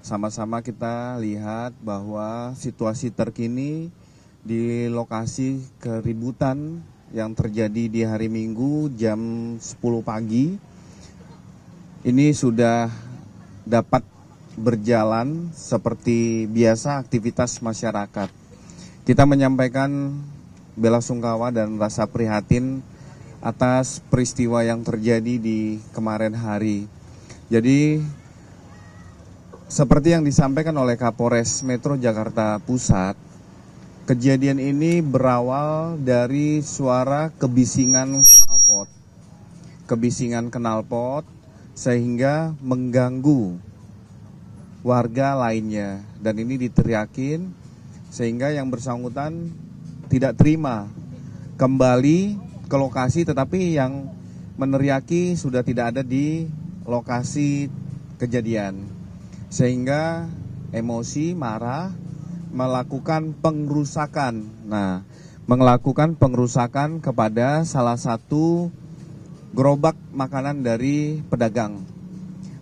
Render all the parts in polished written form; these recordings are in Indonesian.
sama-sama kita lihat bahwa situasi terkini di lokasi keributan yang terjadi di hari Minggu jam 10 pagi ini sudah dapat berjalan seperti biasa aktivitas masyarakat. Kita menyampaikan belasungkawa dan rasa prihatin atas peristiwa yang terjadi di kemarin hari. Jadi seperti yang disampaikan oleh Kapolres Metro Jakarta Pusat, kejadian ini berawal dari suara kebisingan knalpot. Kebisingan knalpot sehingga mengganggu warga lainnya dan ini diteriakin sehingga yang bersangkutan tidak terima kembali ke lokasi, tetapi yang meneriaki sudah tidak ada di lokasi kejadian sehingga emosi, marah, melakukan pengrusakan. Nah, melakukan pengrusakan kepada salah satu gerobak makanan dari pedagang.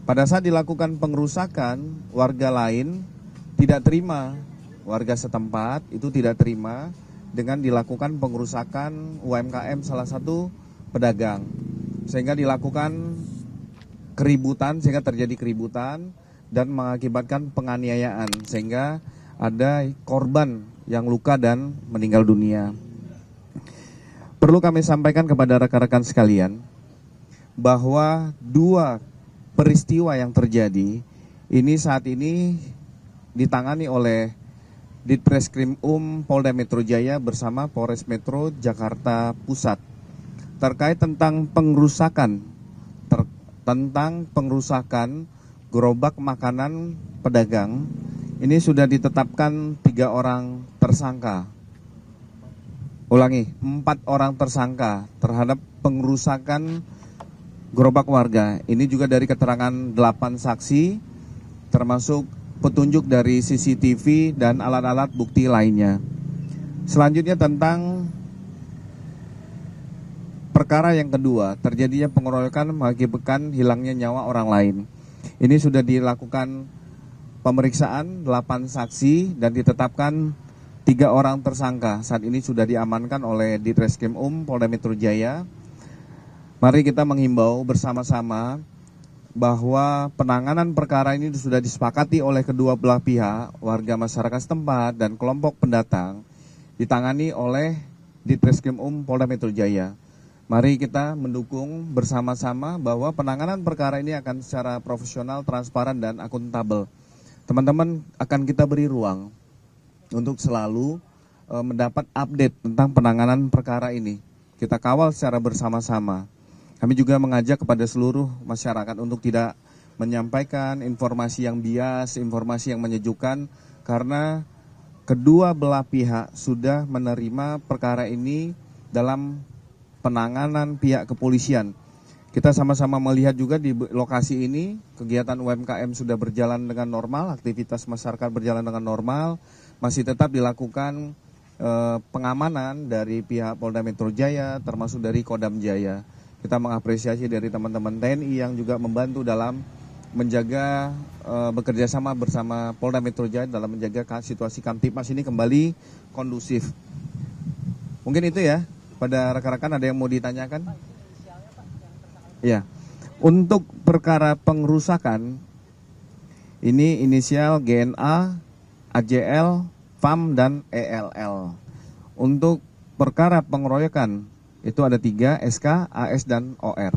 Pada saat dilakukan pengrusakan, warga lain tidak terima, warga setempat itu tidak terima dengan dilakukan pengrusakan UMKM salah satu pedagang. Sehingga dilakukan keributan, sehingga terjadi keributan dan mengakibatkan penganiayaan. Sehingga ada korban yang luka dan meninggal dunia. Perlu kami sampaikan kepada rekan-rekan sekalian bahwa dua peristiwa yang terjadi ini saat ini ditangani oleh Ditreskrim Polda Metro Jaya bersama Polres Metro Jakarta Pusat terkait tentang pengrusakan gerobak makanan pedagang. Ini sudah ditetapkan 3 orang tersangka. 4 orang tersangka terhadap pengrusakan gerobak warga. Ini juga dari keterangan 8 saksi termasuk petunjuk dari CCTV dan alat-alat bukti lainnya. Selanjutnya tentang perkara yang kedua, terjadinya pengeroyokan mengakibatkan hilangnya nyawa orang lain. Ini sudah dilakukan pemeriksaan 8 saksi dan ditetapkan 3 orang tersangka. Saat ini sudah diamankan oleh Ditreskrim Polda Metro Jaya. Mari kita menghimbau bersama-sama bahwa penanganan perkara ini sudah disepakati oleh kedua belah pihak, warga masyarakat setempat dan kelompok pendatang, ditangani oleh Ditreskrim Polda Metro Jaya. Mari kita mendukung bersama-sama bahwa penanganan perkara ini akan secara profesional, transparan, dan akuntabel. Teman-teman akan kita beri ruang untuk selalu mendapat update tentang penanganan perkara ini. Kita kawal secara bersama-sama. Kami juga mengajak kepada seluruh masyarakat untuk tidak menyampaikan informasi yang bias, informasi yang menyejukkan, karena kedua belah pihak sudah menerima perkara ini dalam penanganan pihak kepolisian. Kita sama-sama melihat juga di lokasi ini, kegiatan UMKM sudah berjalan dengan normal, aktivitas masyarakat berjalan dengan normal, masih tetap dilakukan pengamanan dari pihak Polda Metro Jaya, termasuk dari Kodam Jaya. Kita mengapresiasi dari teman-teman TNI yang juga membantu dalam menjaga bekerja sama bersama Polda Metro Jaya dalam menjaga situasi Kamtipmas ini kembali kondusif. Mungkin itu ya, pada rekan-rekan ada yang mau ditanyakan? Ya, untuk perkara pengrusakan ini inisial GNA, AJL, FAM, dan ELL. Untuk perkara pengeroyokan itu ada 3, SK, AS, dan OR.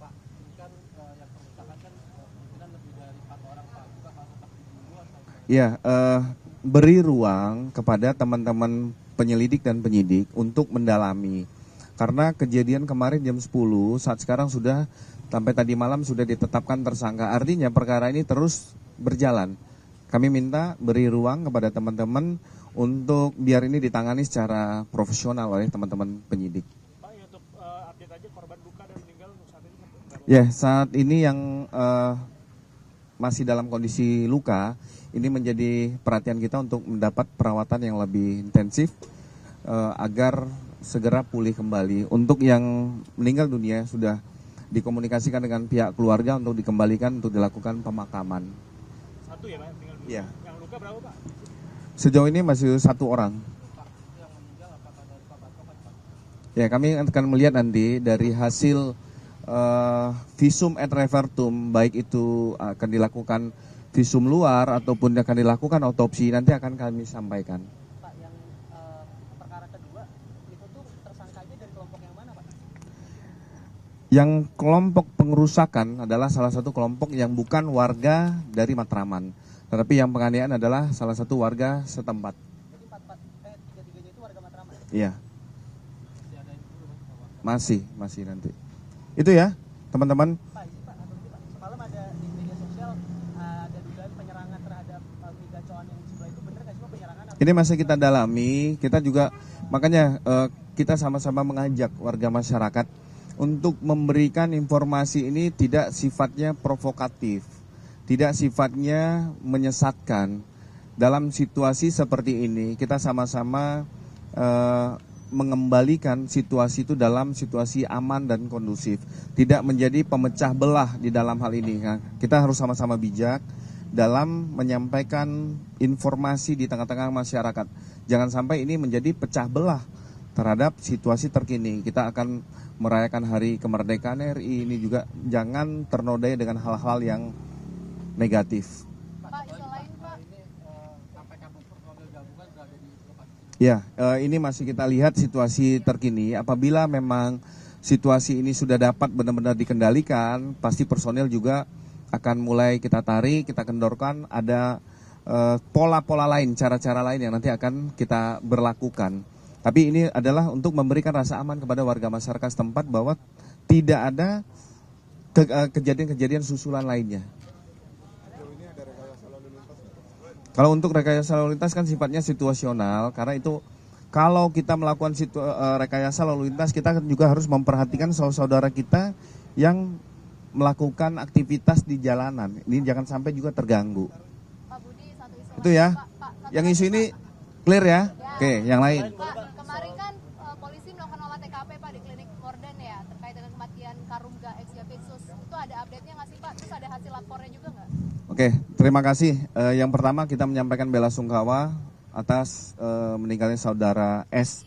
Pak, ini kan yang perusahaan kan kemungkinan lebih dari 4 orang, Pak. Juga kalau tetap diburu atau... Ya, beri ruang kepada teman-teman penyelidik dan penyidik untuk mendalami. Karena kejadian kemarin jam 10, saat sekarang sudah sampai tadi malam sudah ditetapkan tersangka. Artinya perkara ini terus berjalan. Kami minta beri ruang kepada teman-teman untuk biar ini ditangani secara profesional oleh teman-teman penyidik. Pak, ya untuk update aja korban luka dan meninggal saat ini. Ya, saat ini yang masih dalam kondisi luka, ini menjadi perhatian kita untuk mendapat perawatan yang lebih intensif agar segera pulih kembali. Untuk yang meninggal dunia sudah dikomunikasikan dengan pihak keluarga untuk dikembalikan untuk dilakukan pemakaman. Saat Satu ya Pak, tinggal dua. Iya. Yang luka berapa Pak? Sejauh ini masih 1 orang. Yang meninggal apakah dari Pak Batok Pak? Ya, kami akan melihat nanti dari hasil visum et repertum, baik itu akan dilakukan visum luar ataupun akan dilakukan otopsi, nanti akan kami sampaikan. Pak, yang perkara kedua itu tuh tersangkanya dari kelompok yang mana Pak? Yang kelompok pengerusakan adalah salah satu kelompok yang bukan warga dari Matraman, tetapi yang penganiayaan adalah salah satu warga setempat. Jadi tiga-tiganya itu warga Matraman? Iya, Masih ada yang dulu Pak? masih nanti. Itu ya, teman-teman. Pak, ini Pak, atau Pak, semalam ada di media sosial ada dugaan penyerangan terhadap Mi Gacoan yang di sebelah itu, bener nggak sih Pak penyerangan? Ini masih kita dalami, kita juga makanya kita sama-sama mengajak warga masyarakat untuk memberikan informasi ini tidak sifatnya provokatif, tidak sifatnya menyesatkan. Dalam situasi seperti ini, kita sama-sama mengembalikan situasi itu dalam situasi aman dan kondusif, tidak menjadi pemecah belah di dalam hal ini. Nah, kita harus sama-sama bijak dalam menyampaikan informasi di tengah-tengah masyarakat. Jangan sampai ini menjadi pecah belah terhadap situasi terkini. Kita akan merayakan Hari Kemerdekaan RI, ini juga jangan ternodai dengan hal-hal yang negatif. Pak, selain Pak, Ini sampai kampus personil gabungan berada di lokasi. Ya, ini masih kita lihat situasi terkini. Apabila memang situasi ini sudah dapat benar-benar dikendalikan, pasti personil juga akan mulai kita tarik, kita kendorkan. Ada pola-pola lain, cara-cara lain yang nanti akan kita berlakukan. Tapi ini adalah untuk memberikan rasa aman kepada warga masyarakat setempat bahwa tidak ada kejadian-kejadian susulan lainnya. Kalau untuk rekayasa lalu lintas kan sifatnya situasional, karena itu kalau kita melakukan rekayasa lalu lintas, kita juga harus memperhatikan saudara-saudara kita yang melakukan aktivitas di jalanan. Ini jangan sampai juga terganggu. Pak Budi, satu isu Itu lagi, ya. Pak, satu Yang lagi, isu ini Pak. clear ya? Oke, yang lain. Pak, kemarin kan polisi melakukan olah TKP Pak di klinik Gordon ya, terkait dengan kematian Karungga ex Javinsus. Itu ada update-nya nggak sih Pak? Terus ada hasil lapornya juga nggak? Oke, terima kasih. Yang pertama kita menyampaikan bela sungkawa atas meninggalnya saudara S.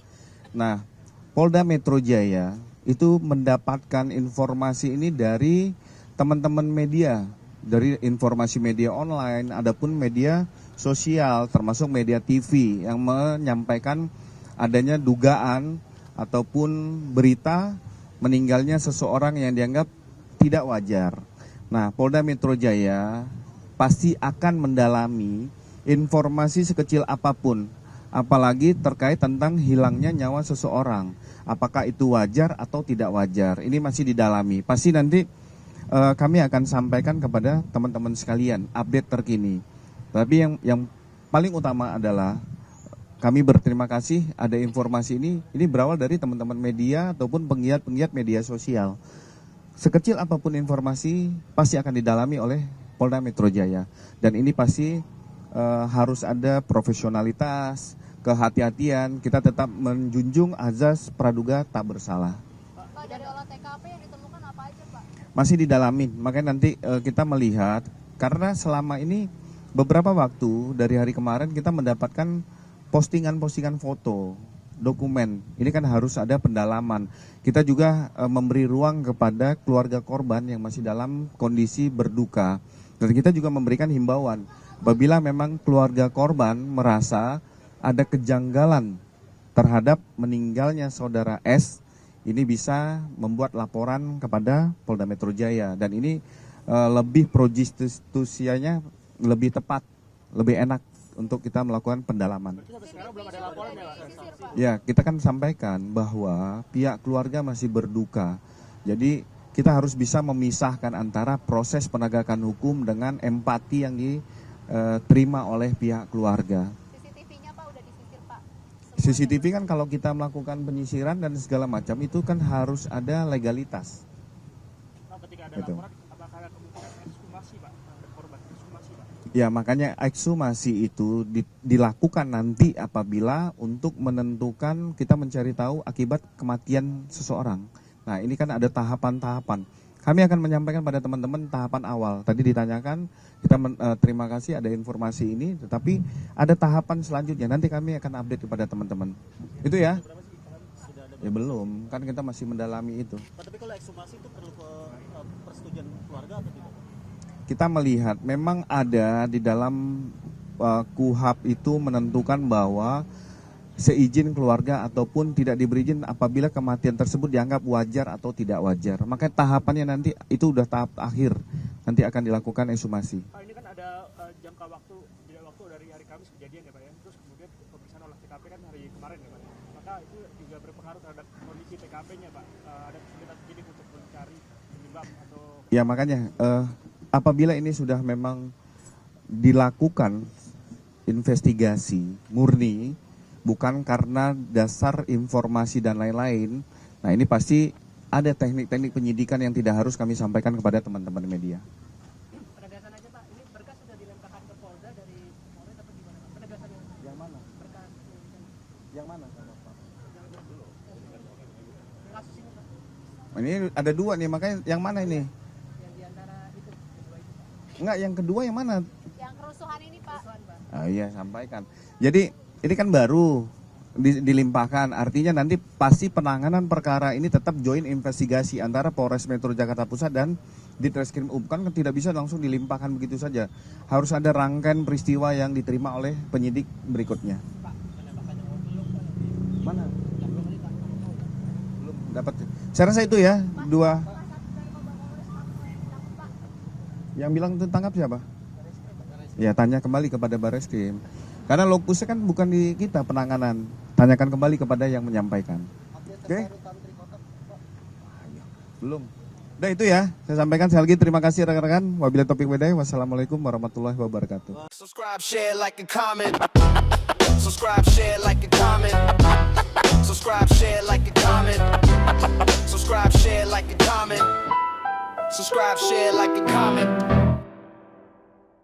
Nah, Polda Metro Jaya itu mendapatkan informasi ini dari teman-teman media, dari informasi media online, adapun media sosial, termasuk media TV yang menyampaikan adanya dugaan ataupun berita meninggalnya seseorang yang dianggap tidak wajar. Nah, Polda Metro Jaya pasti akan mendalami informasi sekecil apapun, apalagi terkait tentang hilangnya nyawa seseorang. Apakah itu wajar atau tidak wajar? Ini masih didalami. Pasti nanti kami akan sampaikan kepada teman-teman sekalian update terkini. Tapi yang paling utama adalah kami berterima kasih ada informasi ini. Ini berawal dari teman-teman media ataupun penggiat-penggiat media sosial. Sekecil apapun informasi pasti akan didalami oleh Polda Metro Jaya. Dan ini pasti harus ada profesionalitas, kehati-hatian. Kita tetap menjunjung azas praduga tak bersalah. Pak, dari olah TKP yang ditemukan apa aja Pak? Masih didalami, makanya nanti kita melihat. Karena selama ini beberapa waktu dari hari kemarin kita mendapatkan postingan-postingan foto, dokumen. Ini kan harus ada pendalaman. Kita juga memberi ruang kepada keluarga korban yang masih dalam kondisi berduka. Dan kita juga memberikan himbauan, apabila memang keluarga korban merasa ada kejanggalan terhadap meninggalnya saudara S, ini bisa membuat laporan kepada Polda Metro Jaya. Dan ini lebih pro justisianya lebih tepat, lebih enak untuk kita melakukan pendalaman. Sampai sekarang belum ada laporan ya Pak? Ya, kita kan sampaikan bahwa pihak keluarga masih berduka. Jadi kita harus bisa memisahkan antara proses penegakan hukum dengan empati yang diterima oleh pihak keluarga. CCTV-nya Pak udah disisir Pak? CCTV kan kalau kita melakukan penyisiran dan segala macam itu kan harus ada legalitas. Pak, ketika ada Gitu. laporan, apakah ada kemungkinan ekshumasi Pak? Ada korban ekshumasi Pak? Ya, makanya ekshumasi itu dilakukan nanti apabila untuk menentukan kita mencari tahu akibat kematian seseorang. Nah, ini kan ada tahapan-tahapan. Kami akan menyampaikan pada teman-teman tahapan awal. Tadi ditanyakan, kita terima kasih ada informasi ini, tetapi ada tahapan selanjutnya. Nanti kami akan update kepada teman-teman. Itu ya? Ya belum, kan kita masih mendalami itu. Tapi kalau ekshumasi itu perlu persetujuan keluarga atau tidak? Kita melihat memang ada di dalam KUHP itu menentukan bahwa seizin keluarga ataupun tidak diberi izin apabila kematian tersebut dianggap wajar atau tidak wajar. Makanya tahapannya nanti itu udah tahap akhir, nanti akan dilakukan ekshumasi. Pak, ini kan ada jeda waktu dari hari Kamis kejadian ya Pak ya, terus kemudian pemeriksaan olah TKP kan hari kemarin ya Pak ya. Maka itu juga berpengaruh terhadap kondisi TKP-nya Pak. Ada kesulitan penyidik untuk mencari penyebab atau... Ya makanya apabila ini sudah memang dilakukan investigasi murni, bukan karena dasar informasi dan lain-lain. Nah ini pasti ada teknik-teknik penyidikan yang tidak harus kami sampaikan kepada teman-teman media. Penegasan aja Pak, ini berkas sudah dilempahkan ke Polda dari Polres atau gimana Pak? Penegasannya? Yang mana? Berkas Yang mana sama Pak? kasus ini Pak, Ini ada dua nih, makanya yang mana ini? yang diantara itu, kedua itu Pak. Enggak, yang kedua yang mana? Yang kerusuhan ini Pak. Kerusuhan Pak. Ah iya, sampaikan. Jadi ini kan baru dilimpahkan, artinya nanti pasti penanganan perkara ini tetap joint investigasi antara Polres Metro Jakarta Pusat dan Ditreskrim kan tidak bisa langsung dilimpahkan begitu saja. Harus ada rangkaian peristiwa yang diterima oleh penyidik berikutnya. Mana? Belum dapat. Saya rasa itu ya, dua. Yang bilang itu tangkap siapa? Ya, tanya kembali kepada Barreskrim. Karena lokusnya kan bukan di kita penanganan. Tanyakan kembali kepada yang menyampaikan. Oke? Belum. Udah itu ya, saya sampaikan sekali lagi terima kasih rekan-rekan. Wabillahi taufiq wal hidayah. Wassalamualaikum warahmatullahi wabarakatuh. Subscribe, share, like, and comment. Subscribe, share, like, and comment. Subscribe, share, like, and comment. Subscribe, share, like, and comment. Subscribe, share, like, and comment.